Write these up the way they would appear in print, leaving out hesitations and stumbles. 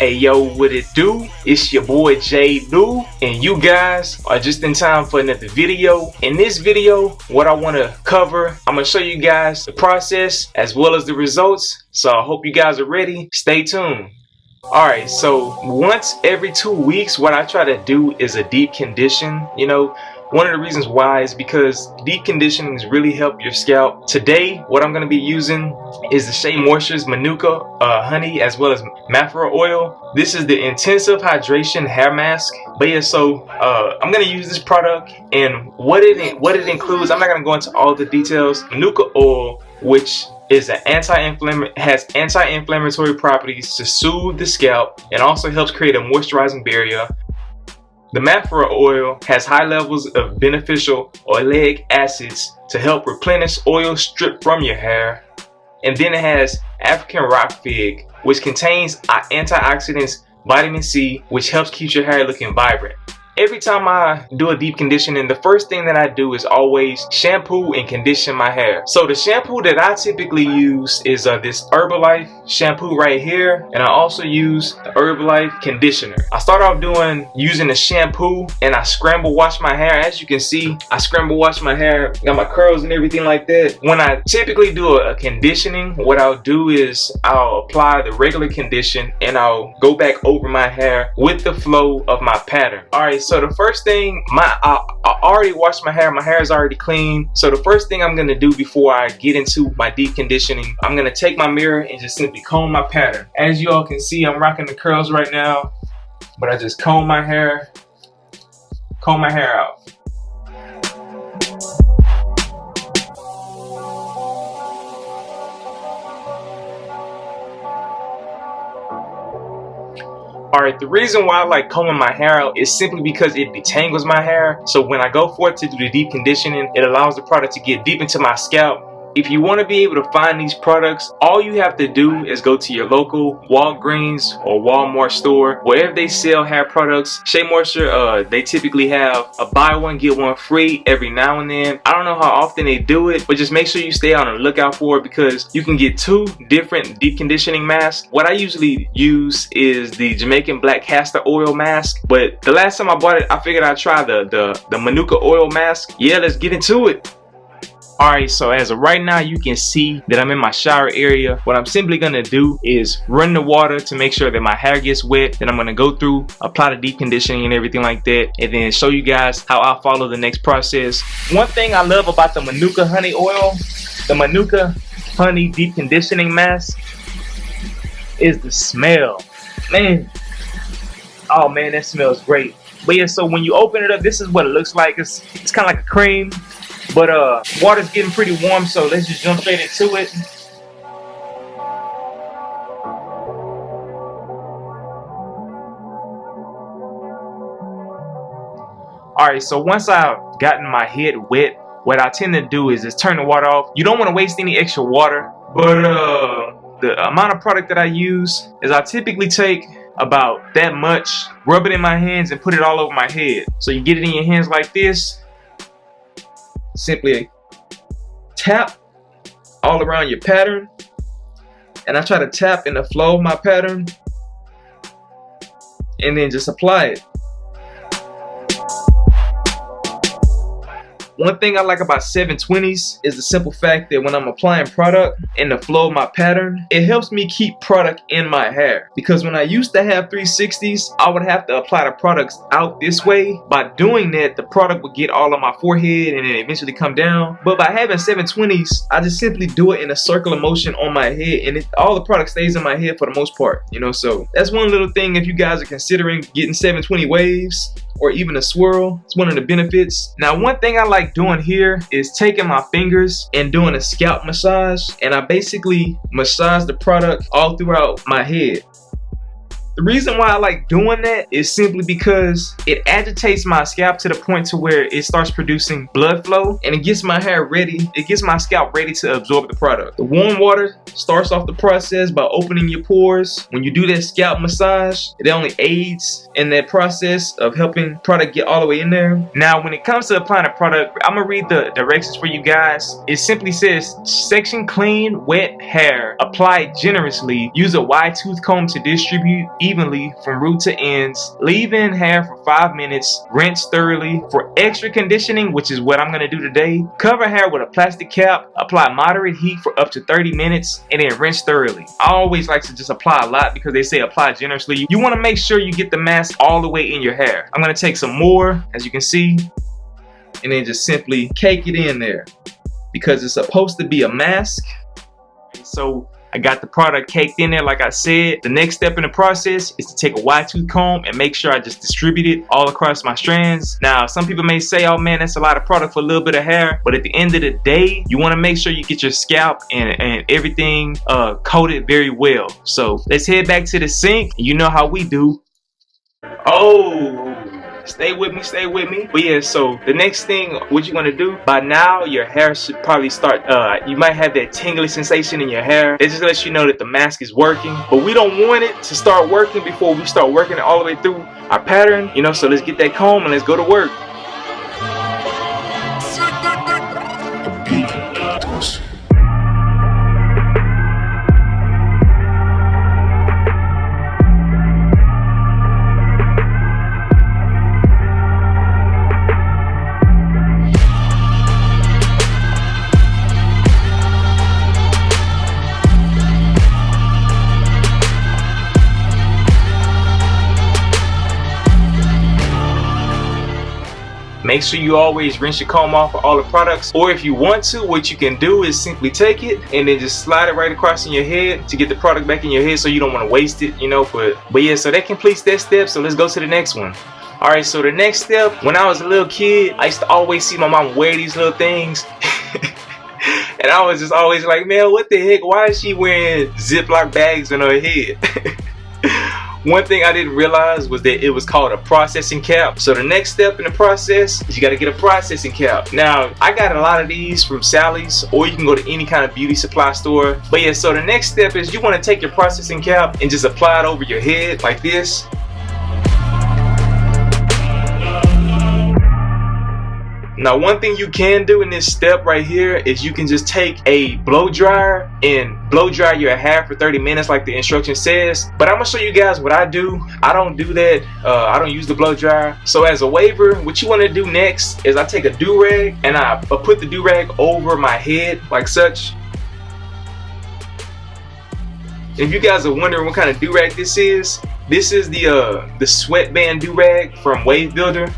Hey yo, what it do? It's your boy J New, and you guys are just in time for another video. In this video, what I want to cover, I'm going to show you guys the process as well as the results. So I hope you guys are ready. Stay tuned. Alright, so once every 2 weeks, what I try to do is a deep condition. You know, one of the reasons why is because deep conditionings really help your scalp. Today, what I'm going to be using is the Shea Moisture's Manuka honey as well as Mafura oil. This is the intensive hydration hair mask. But yeah, so I'm going to use this product, and what it includes, I'm not going to go into all the details. Manuka oil, which is an has anti-inflammatory properties to soothe the scalp and also helps create a moisturizing barrier. The Mafura oil has high levels of beneficial oleic acids to help replenish oil stripped from your hair. And then it has African rock fig, which contains antioxidants, vitamin C, which helps keep your hair looking vibrant. Every time I do a deep conditioning, the first thing that I do is always shampoo and condition my hair. So the shampoo that I typically use is this Herbalife shampoo right here, and I also use the Herbalife conditioner. I start off using the shampoo, and I scramble wash my hair. As you can see, I scramble wash my hair, got my curls and everything like that. When I typically do a conditioning, what I'll do is I'll apply the regular condition and I'll go back over my hair with the flow of my pattern. Alright, so the first thing, I already washed my hair. My hair is already clean. So the first thing I'm gonna do before I get into my deep conditioning, I'm gonna take my mirror and just simply comb my pattern. As you all can see, I'm rocking the curls right now, but I just comb my hair out. Alright, the reason why I like combing my hair out is simply because it detangles my hair. So when I go forth to do the deep conditioning, it allows the product to get deep into my scalp. If you want to be able to find these products, all you have to do is go to your local Walgreens or Walmart store. Wherever they sell hair products, Shea Moisture, they typically have a buy one get one free every now and then. I don't know how often they do it, but just make sure you stay on the lookout for it, because you can get 2 different deep conditioning masks. What I usually use is the Jamaican black castor oil mask, but the last time I bought it, I figured I'd try the Manuka oil mask. Yeah, let's get into it. Alright, so as of right now, you can see that I'm in my shower area. What I'm simply going to do is run the water to make sure that my hair gets wet. Then I'm going to go through, apply the deep conditioning and everything like that, and then show you guys how I follow the next process. One thing I love about the Manuka honey oil, the Manuka honey deep conditioning mask, is the smell. Man, oh man, that smells great. But yeah, so when you open it up, this is what it looks like. It's kind of like a cream. But water's getting pretty warm, so let's just jump straight into it. Alright, so once I've gotten my head wet, what I tend to do is just turn the water off. You don't want to waste any extra water, but the amount of product that I use is I typically take about that much, rub it in my hands, and put it all over my head. So you get it in your hands like this. Simply tap all around your pattern, and I try to tap in the flow of my pattern and then just apply it. One thing I like about 720s is the simple fact that when I'm applying product in the flow of my pattern, it helps me keep product in my hair. Because when I used to have 360s, I would have to apply the products out this way. By doing that, the product would get all on my forehead and then eventually come down. But by having 720s, I just simply do it in a circular motion on my head, and all the product stays in my head for the most part. You know, so that's one little thing if you guys are considering getting 720 waves or even a swirl. It's one of the benefits. Now, one thing I like doing here is taking my fingers and doing a scalp massage, and I basically massage the product all throughout my head. The reason why I like doing that is simply because it agitates my scalp to the point to where it starts producing blood flow, and it gets my hair ready. It gets my scalp ready to absorb the product. The warm water starts off the process by opening your pores. When you do that scalp massage, it only aids in that process of helping product get all the way in there. Now, when it comes to applying a product, I'm gonna read the directions for you guys. It simply says, section clean, wet hair. Apply generously. Use a wide tooth comb to distribute. evenly from root to ends. Leave in hair for 5 minutes. Rinse thoroughly. For extra conditioning, which is what I'm going to do today, cover hair with a plastic cap. Apply moderate heat for up to 30 minutes and then rinse thoroughly. I always like to just apply a lot because they say apply generously. You want to make sure you get the mask all the way in your hair. I'm going to take some more, as you can see, and then just simply cake it in there because it's supposed to be a mask. So I got the product caked in there like I said. The next step in the process is to take a wide tooth comb and make sure I just distribute it all across my strands. Now, some people may say, oh man, that's a lot of product for a little bit of hair. But at the end of the day, you want to make sure you get your scalp and everything coated very well. So let's head back to the sink. You know how we do. Oh, stay with me, stay with me. But yeah, so the next thing, what you want to do, by now your hair should probably start, you might have that tingly sensation in your hair. It just lets you know that the mask is working. But we don't want it to start working before we start working it all the way through our pattern, you know. So let's get that comb and let's go to work. Make sure you always rinse your comb off of all the products, or if you want to, what you can do is simply take it and then just slide it right across in your head to get the product back in your head, so you don't want to waste it, you know. But yeah, so that completes that step. So let's go to the next one. Alright, so the next step, when I was a little kid, I used to always see my mom wear these little things. And I was just always like, man, what the heck? Why is she wearing Ziploc bags on her head? One thing I didn't realize was that it was called a processing cap. So the next step in the process is you got to get a processing cap. Now, I got a lot of these from Sally's, or you can go to any kind of beauty supply store. But yeah, so the next step is you want to take your processing cap and just apply it over your head like this. Now, one thing you can do in this step right here is you can just take a blow dryer and blow dry your hair for 30 minutes like the instruction says. But I'm gonna show you guys what I do. I don't do that. I don't use the blow dryer. So as a waiver, what you want to do next is I take a do-rag and I put the do-rag over my head like such. If you guys are wondering what kind of do-rag this is the sweatband do-rag from Wave Builder.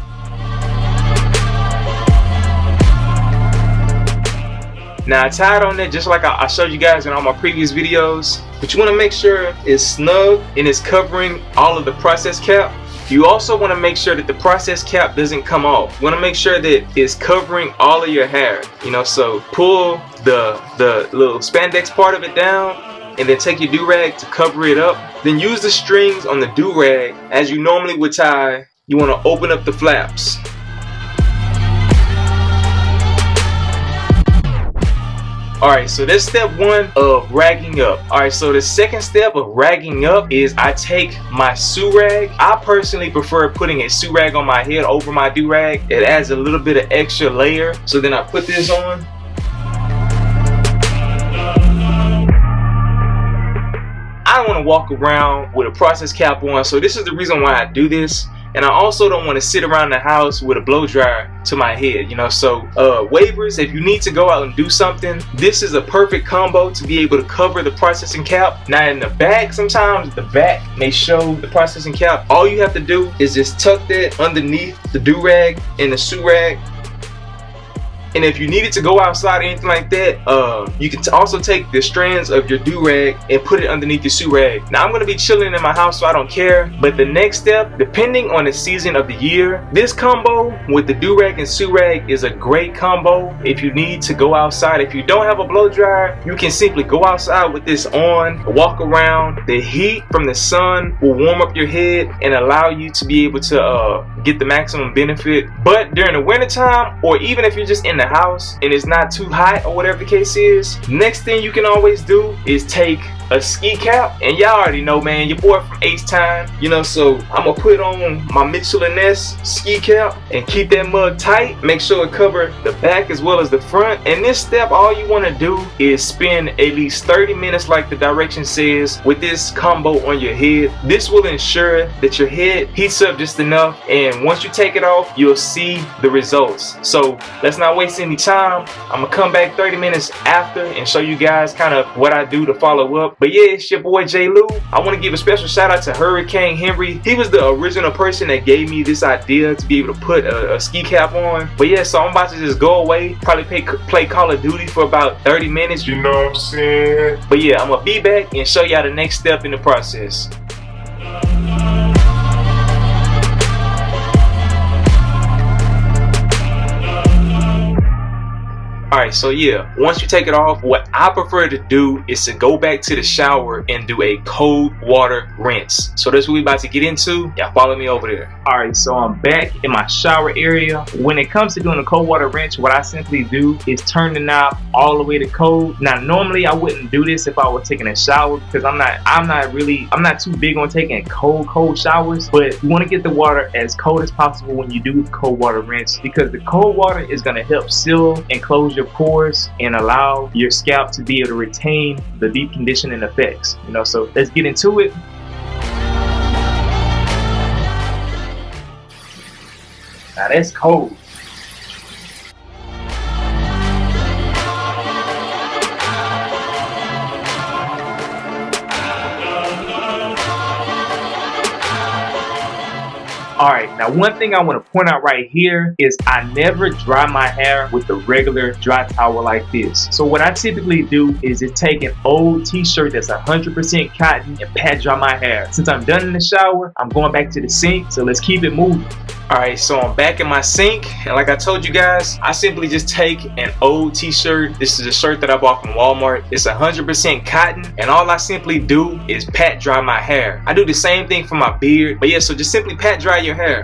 Now I tied on that just like I showed you guys in all my previous videos, but you want to make sure it's snug and it's covering all of the process cap. You also want to make sure that the process cap doesn't come off. You want to make sure that it's covering all of your hair, you know. So pull the little spandex part of it down and then take your do-rag to cover it up. Then use the strings on the do-rag as you normally would tie. You want to open up the flaps. Alright, so that's step one of ragging up. Alright, so the second step of ragging up is I take my sue-rag. I personally prefer putting a sue-rag on my head over my do-rag. It adds a little bit of extra layer. So then I put this on. I don't want to walk around with a process cap on, so this is the reason why I do this. And I also don't want to sit around the house with a blow dryer to my head, you know. So waivers, if you need to go out and do something, this is a perfect combo to be able to cover the processing cap. Now in the back, sometimes the back may show the processing cap. All you have to do is just tuck that underneath the do-rag and the sue-rag. And if you needed to go outside or anything like that, you can also take the strands of your do-rag and put it underneath your sue-rag. Now I'm going to be chilling in my house, so I don't care. But the next step, depending on the season of the year, this combo with the do-rag and sue-rag is a great combo if you need to go outside. If you don't have a blow dryer, you can simply go outside with this on, walk around. The heat from the sun will warm up your head and allow you to be able to get the maximum benefit. But during the winter time, or even if you're just in the house and it's not too hot or whatever the case is, next thing you can always do is take a ski cap, and y'all already know, man, your boy from H-Time, you know, so I'm gonna put on my Mitchell & Ness ski cap and keep that mug tight. Make sure it covers the back as well as the front. And this step, all you want to do is spend at least 30 minutes like the direction says with this combo on your head. This will ensure that your head heats up just enough, and once you take it off, you'll see the results. So let's not waste any time. I'm gonna come back 30 minutes after and show you guys kind of what I do to follow up. But yeah, it's your boy J. Lou. I want to give a special shout out to Hurricane Henry. He was the original person that gave me this idea to be able to put a ski cap on. But yeah, so I'm about to just go away, probably play Call of Duty for about 30 minutes, you know what I'm saying? But yeah, I'm gonna be back and show y'all the next step in the process. Alright, so yeah, once you take it off, what I prefer to do is to go back to the shower and do a cold water rinse. So that's what we about to get into. Y'all follow me over there. Alright, so I'm back in my shower area. When it comes to doing a cold water rinse, what I simply do is turn the knob all the way to cold. Now, normally I wouldn't do this if I was taking a shower, because I'm not too big on taking cold showers, but you want to get the water as cold as possible when you do the cold water rinse, because the cold water is going to help seal and close your pores and allow your scalp to be able to retain the deep conditioning effects, you know. So let's get into it. Now that's cold. Alright, now one thing I want to point out right here is I never dry my hair with the regular dry towel like this. So what I typically do is take an old t-shirt that's 100% cotton and pat dry my hair. Since I'm done in the shower, I'm going back to the sink, so let's keep it moving. Alright, so I'm back in my sink, and like I told you guys, I simply just take an old t-shirt. This is a shirt that I bought from Walmart. It's 100% cotton, and all I simply do is pat dry my hair. I do the same thing for my beard, but yeah, so just simply pat dry your hair.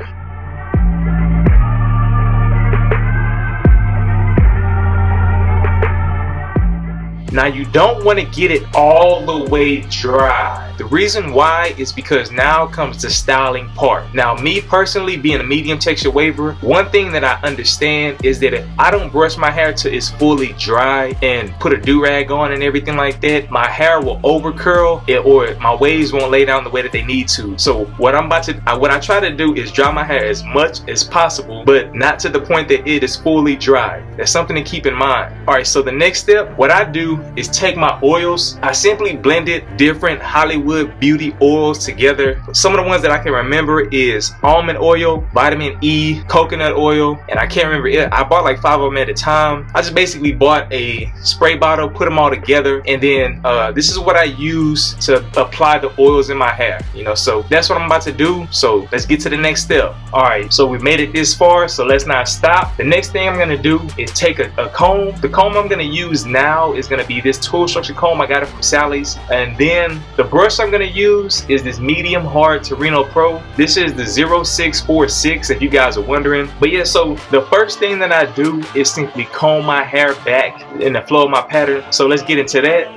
Now you don't want to get it all the way dry. The reason why is because now comes the styling part. Now me personally, being a medium texture waver, one thing that I understand is that if I don't brush my hair till it's fully dry and put a do-rag on and everything like that, my hair will over curl or my waves won't lay down the way that they need to. So what I try to do is dry my hair as much as possible, but not to the point that it is fully dry. That's something to keep in mind. Alright, so the next step, what I do is take my oils. I simply blended different Hollywood beauty oils together. Some of the ones that I can remember is almond oil, vitamin E, coconut oil, and I can't remember it. I bought like 5 of them at a time. I just basically bought a spray bottle, put them all together, and then this is what I use to apply the oils in my hair, you know. So that's what I'm about to do. So let's get to the next step. Alright, so we made it this far, so let's not stop. The next thing I'm gonna do is take a comb. The comb I'm gonna use now is gonna be this tool structure comb. I got it from Sally's. And then the brush I'm gonna use is this medium hard Torino Pro. This is the 0646 if you guys are wondering. But yeah, so the first thing that I do is simply comb my hair back in the flow of my pattern. So let's get into that.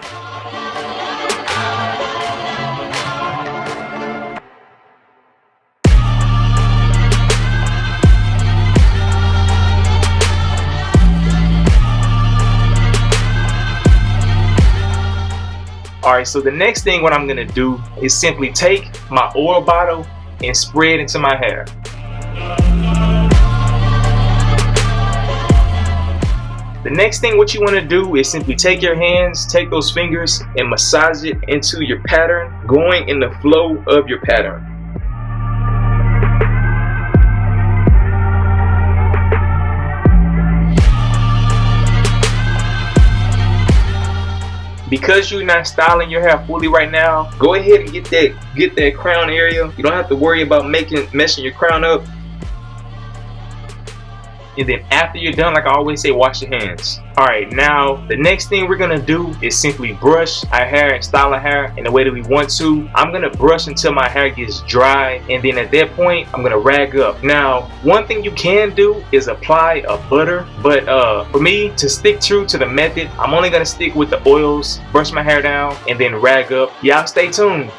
Alright, so the next thing what I'm going to do is simply take my oil bottle and spray it into my hair. The next thing what you want to do is simply take your hands, take those fingers and massage it into your pattern, going in the flow of your pattern. Because you're not styling your hair fully right now, go ahead and get that crown area. You don't have to worry about messing your crown up. And then after you're done, like I always say, wash your hands. Alright, now the next thing we're gonna do is simply brush our hair and style our hair in the way that we want to. I'm gonna brush until my hair gets dry, and then at that point I'm gonna rag up. Now one thing you can do is apply a butter, but for me to stick true to the method, I'm only gonna stick with the oils, brush my hair down, and then rag up. Y'all stay tuned.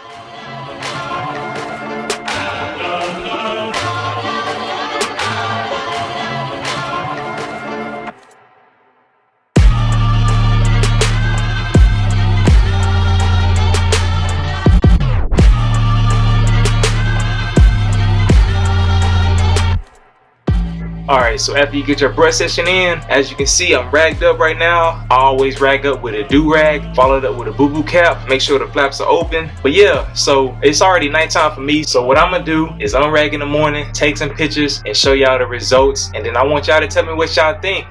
Alright, so after you get your brush session in, as you can see, I'm ragged up right now. I always rag up with a do-rag, followed up with a boo-boo cap. Make sure the flaps are open. But yeah, so it's already nighttime for me. So what I'm gonna do is unrag in the morning, take some pictures, and show y'all the results. And then I want y'all to tell me what y'all think.